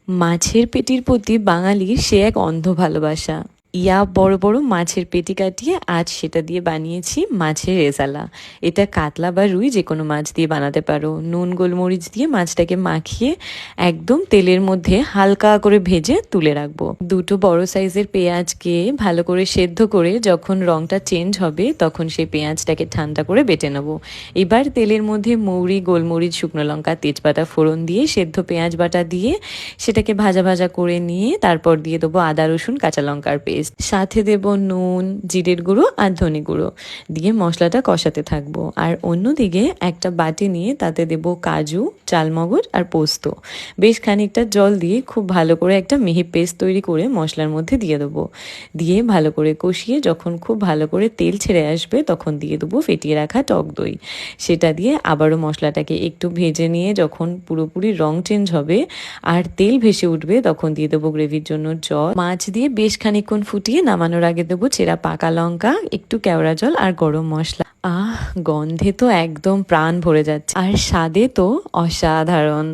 মাছের পেটির প্রতি বাঙালির সে এক অন্ধ ভালোবাসা। বড় বড় মাছের পেটি কাটিয়ে আজ সেটা দিয়ে বানিয়েছি মাছের রেজালা। এটা কাতলা বা রুই যে কোনো মাছ দিয়ে বানাতে পারো। নুন গোলমরিচ দিয়ে মাছটাকে মাখিয়ে একদম তেলের মধ্যে হালকা করে ভেজে তুলে রাখবো। দুটো বড় সাইজের পেঁয়াজকে ভালো করে সেদ্ধ করে যখন রংটা চেঞ্জ হবে তখন সেই পেঁয়াজটাকে ঠান্ডা করে বেটে নেবো। এবার তেলের মধ্যে মৌরি, গোলমরিচ, শুকনো লঙ্কা, তেজপাতা ফোড়ন দিয়ে সেদ্ধ পেঁয়াজ বাটা দিয়ে সেটাকে ভাজা ভাজা করে নিয়ে তারপর দিয়ে দেবো আদা রসুন কাঁচা লঙ্কার পেস্ট, সাথে দেব নুন, জিরের গুঁড়ো আর ধনে গুঁড়ো দিয়ে মশলাটা কষাতে থাকবো। আর অন্যদিকে একটা বাটি নিয়ে তাতে দেব কাজু, চালমগজ আর পোস্ত। বেশ খানিকটা জল দিয়ে খুব ভালো করে একটা মিহি পেস্ট তৈরি করে মশলার মধ্যে দিয়ে দেবো। দিয়ে ভালো করে কষিয়ে যখন খুব ভালো করে তেল ছেড়ে আসবে তখন দিয়ে দেবো ফেটিয়ে রাখা টক দই। সেটা দিয়ে আবারও মশলাটাকে একটু ভেজে নিয়ে যখন পুরোপুরি রং চেঞ্জ হবে আর তেল ভেসে উঠবে তখন দিয়ে দেবো গ্রেভির জন্য জল। মাছ দিয়ে বেশ খানিকক্ষণ ফুটিয়ে নামানোর আগে দেবো চেরা পাকা লঙ্কা, একটু কেওড়া জল আর গরম মশলা। গন্ধে তো একদম প্রাণ ভরে যাচ্ছে আর স্বাদে তো অসাধারণ।